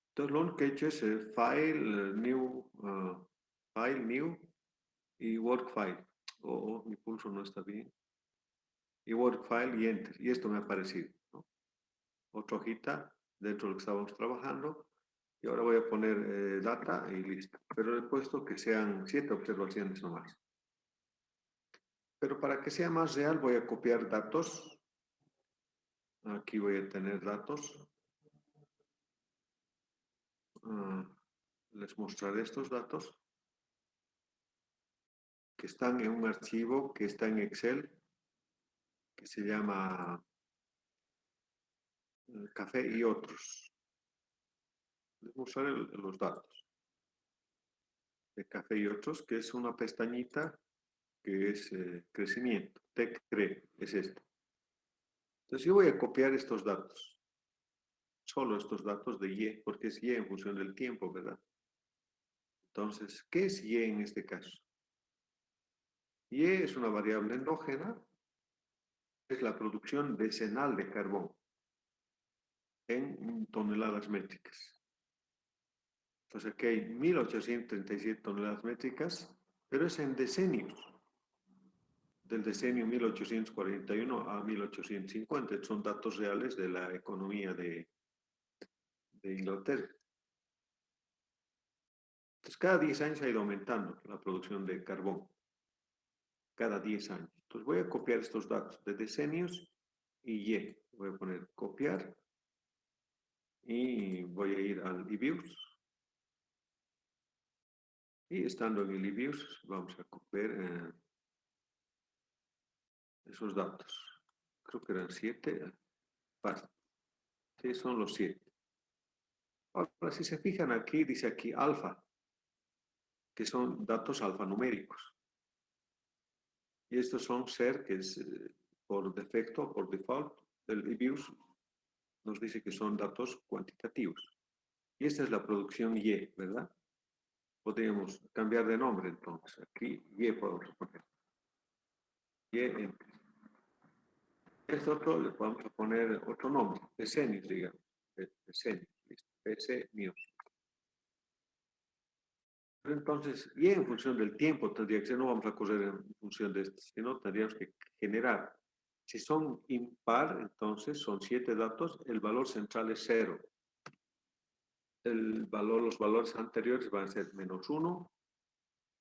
Entonces, lo único que he hecho es File, New y Work File. Mi pulso no está bien. Y Work File y Enter. Y esto me ha aparecido, ¿no? Otra hojita dentro de lo que estábamos trabajando. Y ahora voy a poner data y listo. Pero he puesto que sean 7 observaciones nomás. Pero para que sea más real voy a copiar datos. Aquí voy a tener datos. Les mostraré estos datos que están en un archivo que está en Excel que se llama Café y otros. Les mostraré los datos de Café y otros, que es una pestañita que es crecimiento. TECRE es esta. Entonces yo voy a copiar estos datos. Solo estos datos de Y, porque es Y en función del tiempo, ¿verdad? Entonces, ¿qué es Y en este caso? Y es una variable endógena, es la producción decenal de carbón en toneladas métricas. Entonces aquí hay 1837 toneladas métricas, pero es en decenios, del decenio 1841 a 1850. Son datos reales de la economía de Inglaterra. Entonces cada 10 años ha ido aumentando la producción de carbón. Cada 10 años. Entonces voy a copiar estos datos de decenios y Y. Voy a poner copiar y voy a ir al eViews. Y estando en el eViews vamos a copiar esos datos. Creo que eran 7. Sí, son los 7. Ahora, si se fijan aquí, dice aquí alfa, que son datos alfanuméricos. Y estos son ser, que es por defecto, por default, del eViews nos dice que son datos cuantitativos. Y esta es la producción Y, ¿verdad? Podríamos cambiar de nombre entonces. Aquí Y podemos poner. Y Este otro le vamos a poner otro nombre, decenios, digamos. Decenios, listo. Decenios. Entonces, y en función del tiempo tendría que ser, no vamos a correr en función de esto, sino tendríamos que generar. Si son impar, entonces son 7 datos, el valor central es 0. Los valores anteriores van a ser -1,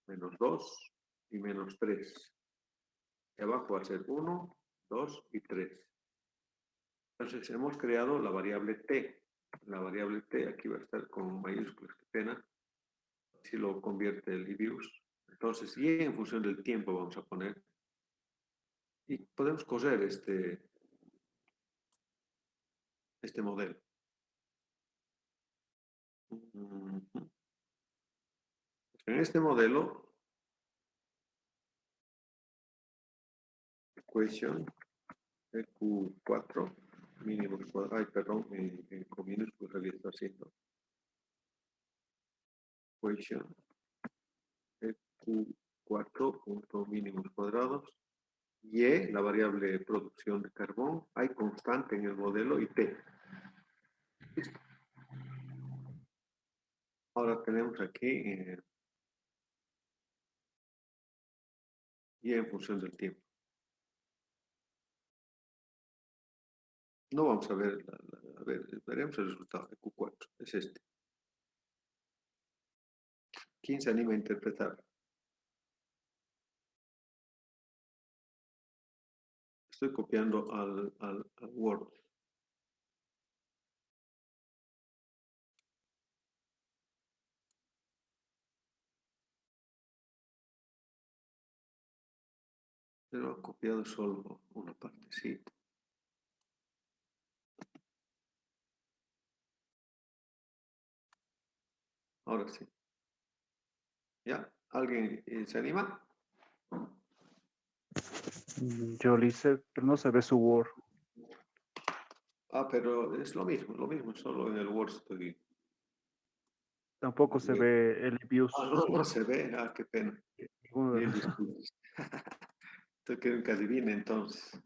-2 y -3. Y abajo va a ser 1, 2 y 3. Entonces hemos creado la variable t. La variable t aquí va a estar con mayúsculas, qué pena. Si lo convierte el IBIUS. Entonces, y en función del tiempo vamos a poner. Y podemos correr este modelo. En este modelo, equation EQ4 mínimo cuadrado, ay, perdón, con minúsculas había estado haciendo. Equation EQ4 punto mínimos cuadrados. Y la variable producción de carbón, hay constante en el modelo y T. Listo. Ahora tenemos aquí y en función del tiempo. No vamos a ver, a ver, veremos el resultado de Q4, es este. ¿Quién se anima a interpretar? Estoy copiando al Word. Pero he copiado solo una partecita. Ahora sí. ¿Ya? ¿Alguien se anima? Yo lo hice, pero no se ve su Word. Ah, pero es lo mismo, solo en el Word estoy. Tampoco se ve el BIOS. Ah, no se ve, qué pena. Ninguno de Bien, los- disculpas. Estoy queriendo que adivine entonces.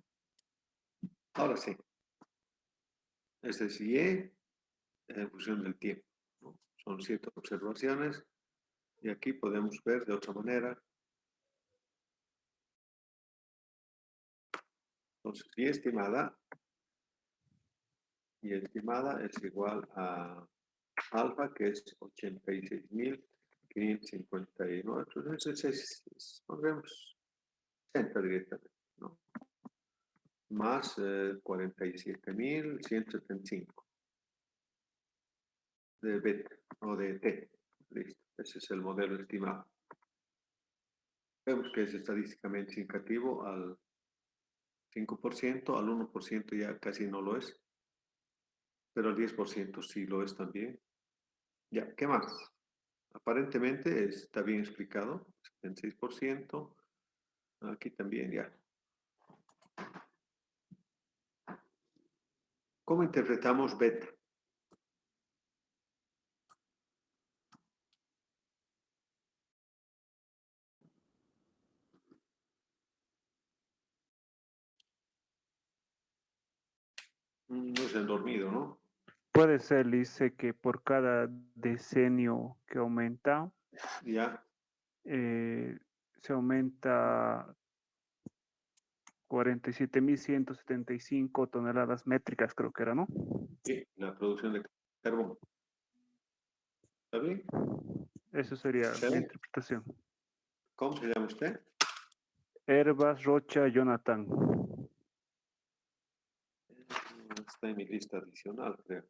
Ahora sí. Este es Y en función del tiempo, ¿no? Son 7 observaciones y aquí podemos ver de otra manera. Entonces, Y estimada es igual a alfa, que es 86.559. Entonces, pondremos 60 directamente, ¿no? Más 47.175 de beta o de T. Listo. Ese es el modelo estimado. Vemos que es estadísticamente significativo al 5%, al 1% ya casi no lo es, pero al 10% sí lo es también. Ya, ¿qué más? Aparentemente está bien explicado, 76%, aquí también ya. ¿Cómo interpretamos beta? No es el dormido, ¿no? Puede ser, dice que por cada decenio que aumenta, Ya, se aumenta 47.175 toneladas métricas, creo que era, ¿no? sí, la producción de carbón. ¿Está bien? Eso sería ¿Está mi bien? interpretación. ¿Cómo se llama usted? Herbas Rocha Jonathan. Está en mi lista adicional, creo.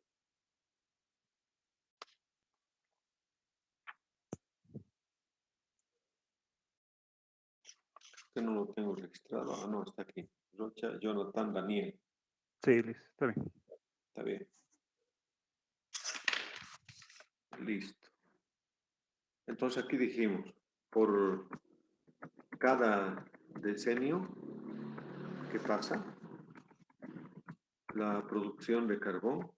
Que no lo tengo registrado. Ah, no, está aquí. Rocha, Jonathan, Daniel. Sí, listo, está bien. Está bien. Listo. Entonces aquí dijimos, por cada decenio que pasa, la producción de carbón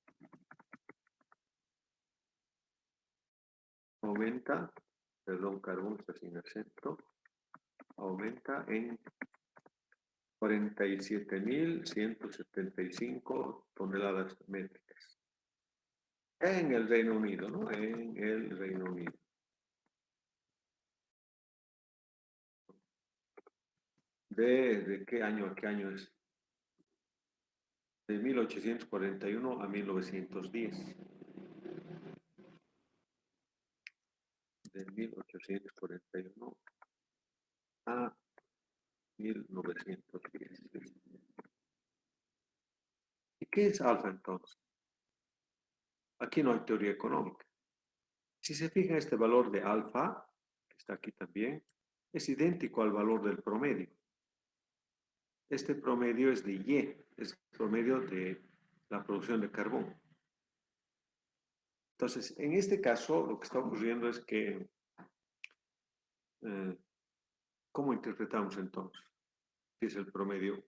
aumenta, perdón, carbón está sin acento, aumenta en 47.175 toneladas métricas. En el Reino Unido, ¿no? En el Reino Unido. ¿De qué año a qué año es? De 1841 a 1910. De 1841 a 1910. ¿Y qué es alfa entonces? Aquí no hay teoría económica. Si se fija este valor de alfa, que está aquí también, es idéntico al valor del promedio. Este promedio es de Y, es el promedio de la producción de carbón. Entonces, en este caso, lo que está ocurriendo es que, ¿cómo interpretamos entonces? Si es el promedio.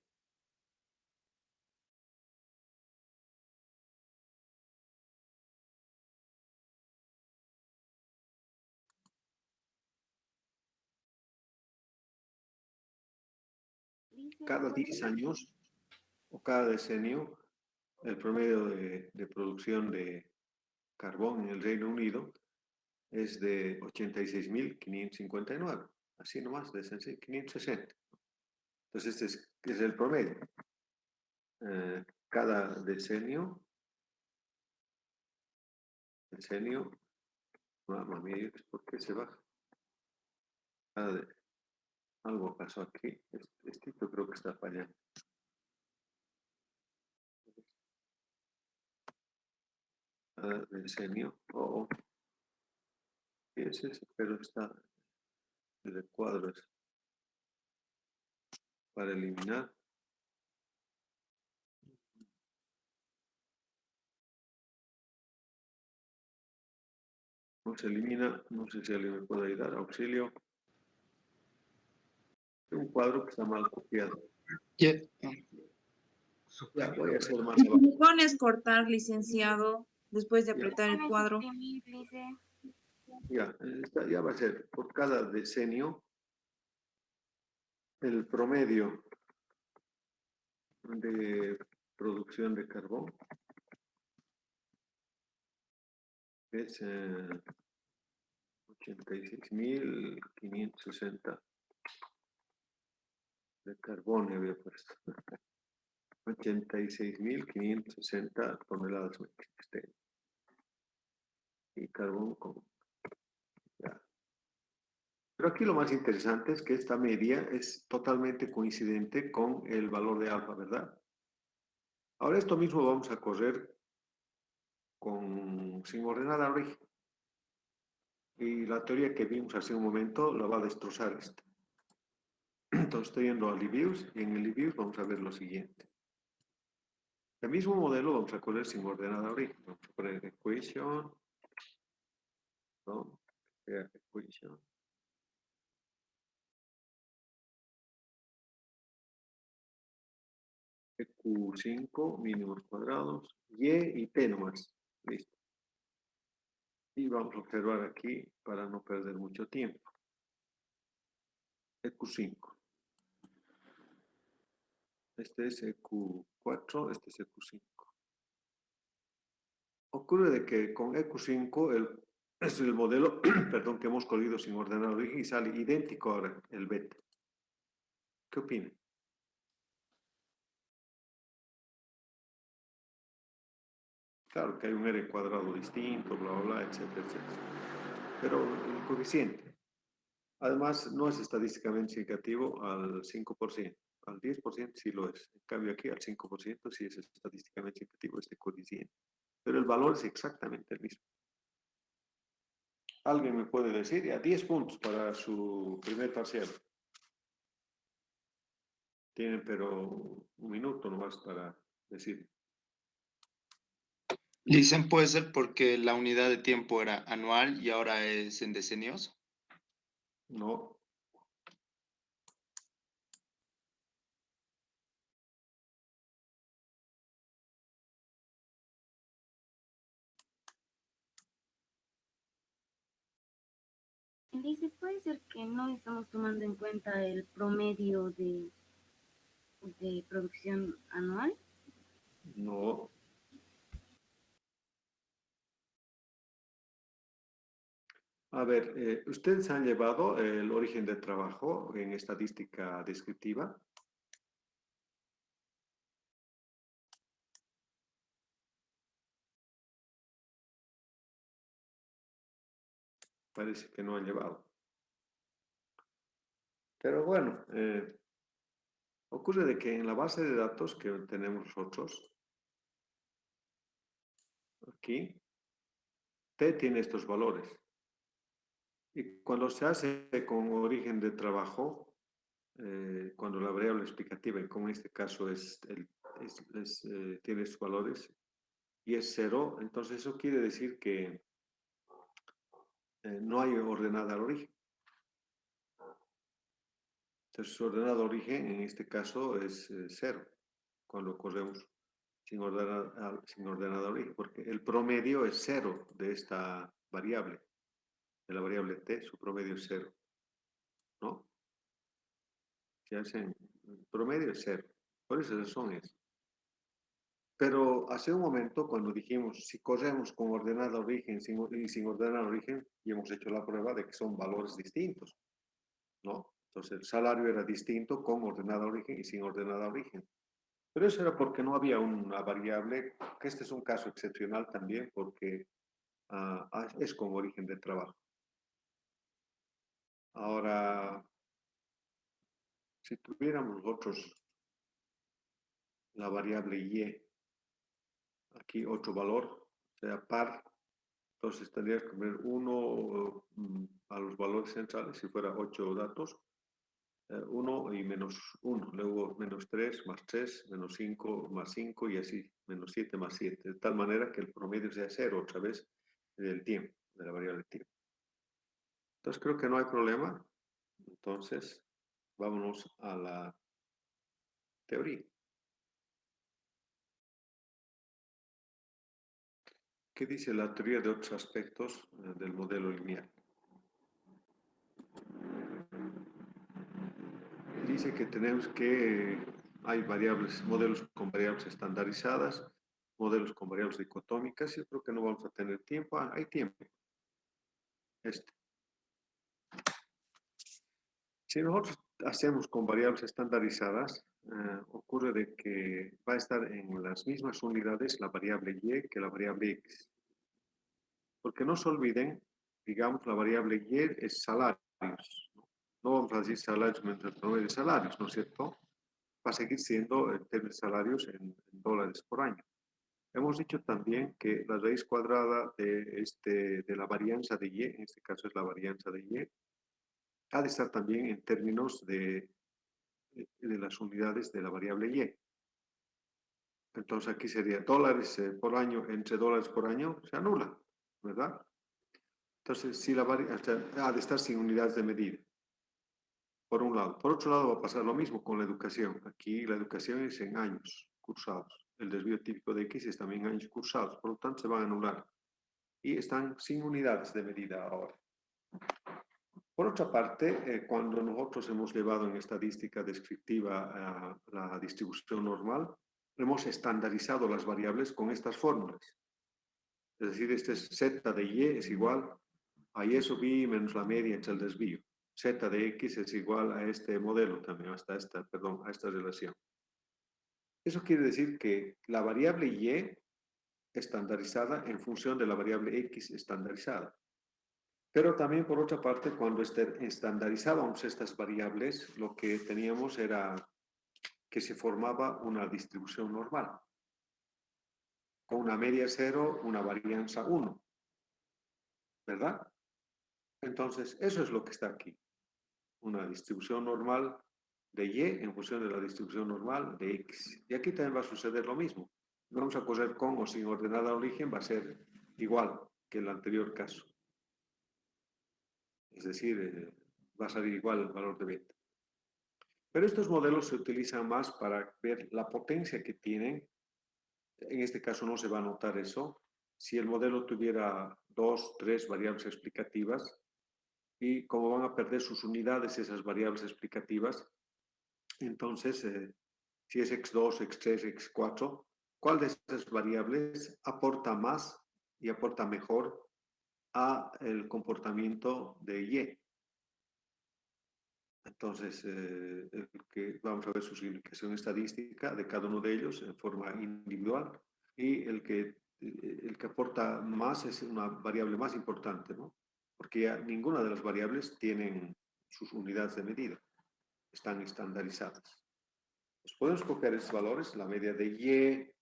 Cada 10 años o cada decenio, el promedio de producción de carbón en el Reino Unido es de 86.559. Así nomás, de sencillo, 560. Entonces, este es el promedio. Cada decenio, mamá mía, ¿por qué se baja? Algo pasó aquí. Este creo que está fallando. Cada decenio, ese, pero está el cuadro es para eliminar. No se elimina, no sé si alguien me puede ayudar, auxilio. Es un cuadro que está mal copiado. Ya. Ya voy a hacer más El abajo. botón es cortar, licenciado, después de apretar el cuadro. Ya, ya va a ser por cada decenio el promedio de producción de carbón es 86.560 de carbón, había puesto. 86.560 toneladas métricas y carbón con... Ya. Pero aquí lo más interesante es que esta media es totalmente coincidente con el valor de alfa, ¿verdad? Ahora esto mismo vamos a correr sin ordenar a origen. Y la teoría que vimos hace un momento la va a destrozar esta. Entonces estoy yendo a Livius y en el Livius vamos a ver lo siguiente. El mismo modelo vamos a correr sin ordenar a origen. Vamos a poner equation. ¿No? Equation. EQ5 mínimos cuadrados, Y y T nomás. Listo. Y vamos a observar aquí para no perder mucho tiempo. EQ5. Este es EQ4, este es EQ5. Ocurre de que con EQ5 es el modelo perdón, que hemos corrido sin ordenar origen y sale idéntico ahora el beta. ¿Qué opina? Claro que hay un R cuadrado distinto, bla, bla, bla, etcétera, etcétera. Pero el coeficiente, además, no es estadísticamente significativo al 5%. Al 10% sí lo es. En cambio aquí al 5% sí es estadísticamente significativo este coeficiente. Pero el valor es exactamente el mismo. ¿Alguien me puede decir? Ya 10 puntos para su primer parcial. Tienen pero un minuto nomás para decir. Dicen, puede ser porque la unidad de tiempo era anual y ahora es en decenios. No. Dice, puede ser que no estamos tomando en cuenta el promedio de de producción anual. No. A ver, ¿ustedes han llevado el origen del trabajo en estadística descriptiva? Parece que no han llevado. Pero bueno, ocurre de que en la base de datos que tenemos nosotros, aquí, T tiene estos valores. Y cuando se hace con origen de trabajo, cuando la variable explicativa, como en este caso tiene estos valores y es 0, entonces eso quiere decir que no hay ordenada al origen. Entonces, su ordenado origen en este caso es 0, cuando corremos sin ordenada origen, porque el promedio es 0 de esta variable, de la variable t, su promedio es 0, ¿no? Si hacen promedio es 0, por esa razón es. Pero hace un momento, cuando dijimos, si corremos con ordenada origen y sin ordenada origen, y hemos hecho la prueba de que son valores distintos, ¿no? Entonces, el salario era distinto con ordenada origen y sin ordenada origen. Pero eso era porque no había una variable, que este es un caso excepcional también, porque es con origen de trabajo. Ahora, si tuviéramos nosotros la variable y, aquí otro valor, o sea, par, entonces tendrías que poner 1 a los valores centrales, si fuera 8 datos, 1 y menos 1, luego menos 3 más 3, menos 5 más 5 y así, menos 7 más 7, de tal manera que el promedio sea 0 otra vez del tiempo, de la variable tiempo. Entonces creo que no hay problema, entonces vámonos a la teoría. ¿Qué dice la teoría de otros aspectos del modelo lineal? Dice que hay variables, modelos con variables estandarizadas, modelos con variables dicotómicas. Yo creo que no vamos a tener tiempo. Hay tiempo. Si nosotros hacemos con variables estandarizadas, ocurre de que va a estar en las mismas unidades la variable y que la variable x. Porque no se olviden, digamos, la variable y es salarios. No vamos a decir salarios mientras no de salarios, ¿no es cierto? Va a seguir siendo el término de salarios en dólares por año. Hemos dicho también que la raíz cuadrada de la varianza de y, en este caso es la varianza de y, ha de estar también en términos de las unidades de la variable y. Entonces aquí sería dólares por año entre dólares por año, se anula, ¿verdad? Entonces, si la varianza ha de estar sin unidades de medida, por un lado. Por otro lado, va a pasar lo mismo con la educación. Aquí la educación es en años cursados. El desvío típico de X es también años cursados, por lo tanto se van a anular. Y están sin unidades de medida ahora. Por otra parte, cuando nosotros hemos llevado en estadística descriptiva la distribución normal, hemos estandarizado las variables con estas fórmulas. Es decir, este es z de y es igual a y sub i menos la media entre el desvío. Z de x es igual a este modelo también, a esta relación. Eso quiere decir que la variable y estandarizada en función de la variable x estandarizada. Pero también, por otra parte, cuando estandarizábamos estas variables, lo que teníamos era que se formaba una distribución normal, con una media 0, una varianza 1, ¿verdad? Entonces, eso es lo que está aquí. Una distribución normal de y en función de la distribución normal de x. Y aquí también va a suceder lo mismo. Vamos a correr con o sin ordenada origen, va a ser igual que el anterior caso. Es decir, va a salir igual el valor de beta. Pero estos modelos se utilizan más para ver la potencia que tienen. En este caso no se va a notar eso. Si el modelo tuviera 2, 3 variables explicativas, y como van a perder sus unidades esas variables explicativas, entonces si es X2, X3, X4, ¿cuál de esas variables aporta más y aporta mejor a el comportamiento de Y? Entonces, vamos a ver su significación estadística de cada uno de ellos en forma individual, y el que aporta más es una variable más importante, ¿no? Porque ya ninguna de las variables tienen sus unidades de medida, están estandarizadas. Pues podemos coger esos valores, la media de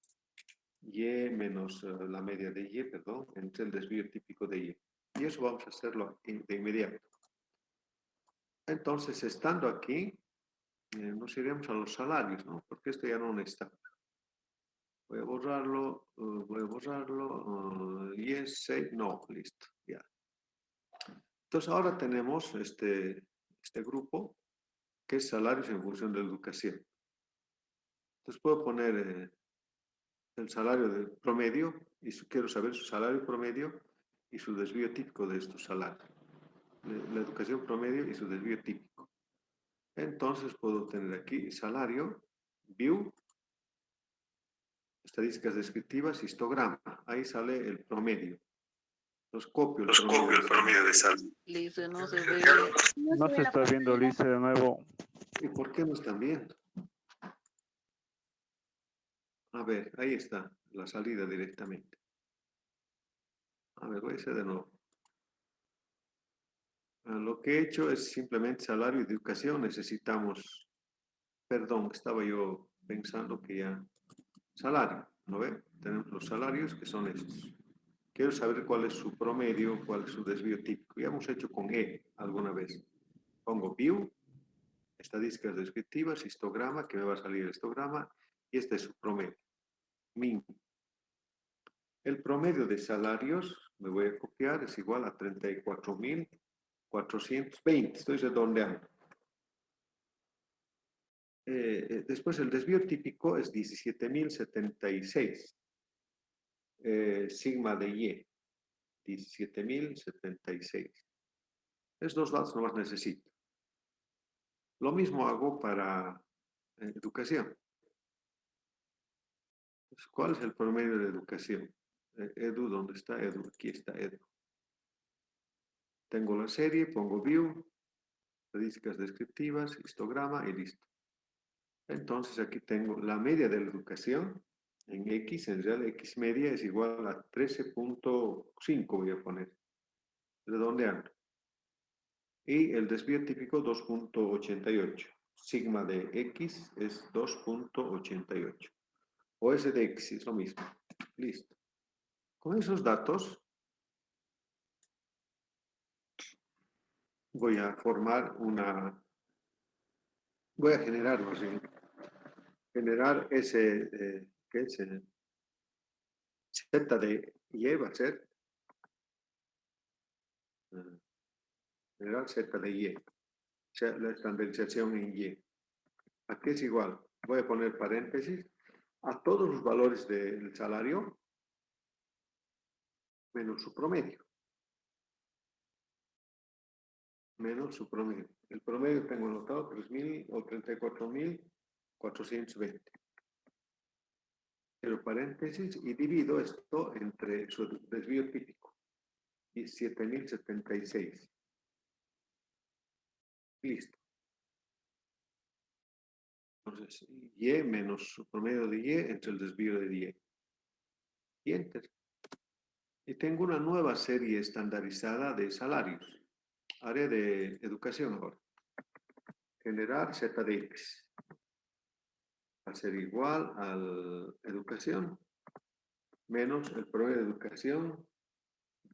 Y menos la media de Y, perdón, entre el desvío típico de Y. Y eso vamos a hacerlo de inmediato. Entonces, estando aquí, nos iremos a los salarios, ¿no? Porque esto ya no está. Voy a borrarlo, y ese, no, listo, ya. Entonces, ahora tenemos este grupo que es salarios en función de educación. Entonces, puedo poner el salario de promedio, y quiero saber su salario promedio y su desvío típico de estos salarios. La educación promedio y su desvío típico. Entonces, puedo tener aquí salario, view, estadísticas descriptivas, histograma. Ahí sale el promedio. Los copio el promedio de salario. Lice, no se ve. No se está viendo, Lice, de nuevo. ¿Y por qué no están viendo? A ver, ahí está la salida directamente. A ver, voy a hacer de nuevo. Lo que he hecho es simplemente salario y educación. Necesitamos, perdón, estaba yo pensando que ya, salario, ¿no ve? Tenemos los salarios que son estos. Quiero saber cuál es su promedio, cuál es su desvío típico. Ya hemos hecho con E alguna vez. Pongo view, estadísticas descriptivas, histograma, que me va a salir el histograma, y este es su promedio, min. El promedio de salarios, me voy a copiar, es igual a 34.420, estoy redondeando. Después el desvío típico es 17.076, sigma de Y, 17.076. Esos dos datos no más necesito. Lo mismo hago para educación. ¿Cuál es el promedio de educación? Edu, ¿dónde está Edu? Aquí está Edu. Tengo la serie, pongo view, estadísticas descriptivas, histograma y listo. Entonces aquí tengo la media de la educación en X, en real X media es igual a 13.5, voy a poner, redondeando. Y el desvío típico 2.88. Sigma de X es 2.88. O S de X es lo mismo. Listo. Con esos datos voy a formar voy a generar más bien, generar ese, ¿qué es? Z de Y va a ser, generar Z de Y, o sea, la estandarización en Y. Aquí es igual, voy a poner paréntesis, a todos los valores del salario, menos su promedio. Menos su promedio. El promedio tengo anotado 3.000 o 34.420. Cierro paréntesis y divido esto entre su desvío típico y 7.076. Listo. Entonces, Y menos su promedio de Y entre el desvío de Y. Y enter. Y tengo una nueva serie estandarizada de salarios. Área de educación ahora. Generar Z de X. Va a ser igual a educación menos el promedio de educación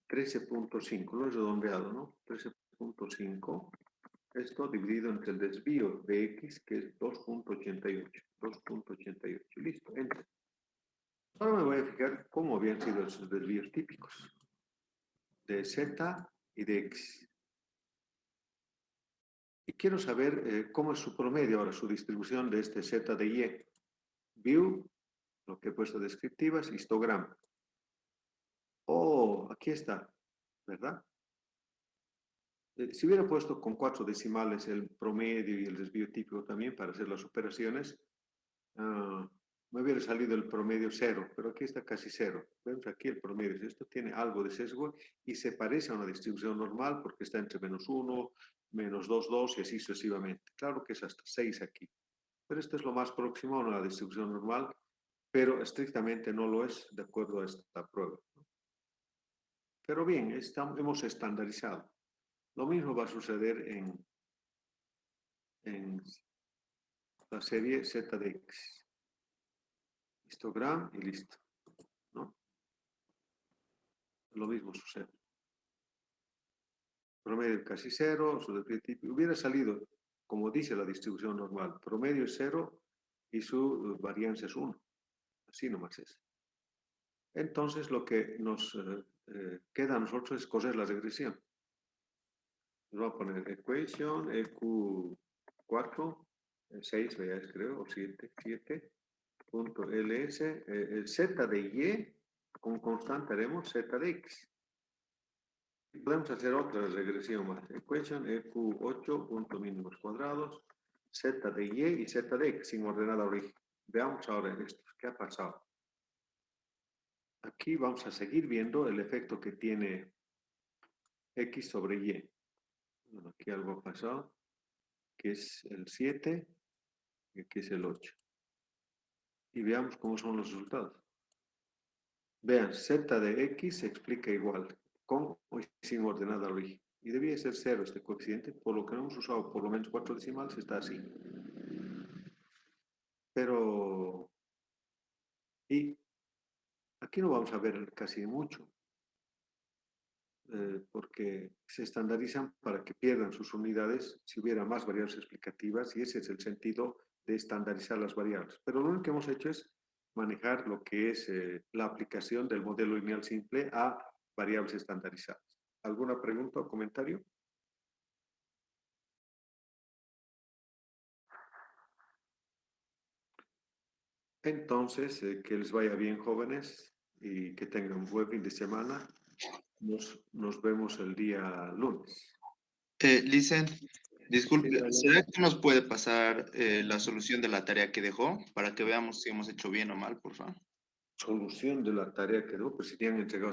13.5, lo he redondeado, ¿no? 13.5. Esto dividido entre el desvío de X, que es 2.88. 2.88. Listo, enter. Ahora me voy a fijar cómo habían sido esos desvíos típicos de Z y de X. Y quiero saber cómo es su promedio ahora, su distribución de este Z de Y. View, lo que he puesto descriptivas, histograma. Oh, aquí está, ¿verdad? Si hubiera puesto con 4 decimales el promedio y el desvío típico también para hacer las operaciones, me hubiera salido el promedio 0, pero aquí está casi 0. Vemos aquí el promedio. Esto tiene algo de sesgo y se parece a una distribución normal porque está entre -1, -2, 2 y así sucesivamente. Claro que es hasta 6 aquí. Pero esto es lo más próximo a una distribución normal, pero estrictamente no lo es de acuerdo a esta prueba. Pero bien, hemos estandarizado. Lo mismo va a suceder en la serie z de x. Histogram y listo, ¿no? Lo mismo sucede. Promedio casi 0, su descriptivo hubiera salido, como dice la distribución normal, promedio es 0 y su varianza es 1. Así nomás es. Entonces lo que nos queda a nosotros es coser la regresión. Vamos a poner equation EQ4, 6, veáis creo, o 7, punto ls, z de y con constante haremos z de x. Y podemos hacer otra regresión más. Equation EQ8 punto mínimos cuadrados, z de y z de x sin ordenada origen. Veamos ahora esto. ¿Qué ha pasado? Aquí vamos a seguir viendo el efecto que tiene x sobre y. Bueno, aquí algo ha pasado, que es el 7 y aquí es el 8. Y veamos cómo son los resultados. Vean, z de x se explica igual, con o sin ordenada origen. Y debía ser 0 este coeficiente, por lo que no hemos usado por lo menos 4 decimales, está así. Pero, y aquí no vamos a ver casi mucho, porque se estandarizan para que pierdan sus unidades si hubiera más variables explicativas, y ese es el sentido de estandarizar las variables. Pero lo único que hemos hecho es manejar lo que es la aplicación del modelo lineal simple a variables estandarizadas. ¿Alguna pregunta o comentario? Entonces, que les vaya bien, jóvenes, y que tengan un buen fin de semana. Nos vemos el día lunes. Licen, disculpe, Sí, adelante. ¿será que nos puede pasar la solución de la tarea que dejó para que veamos si hemos hecho bien o mal, por favor? Solución de la tarea que no, pues si te han entregado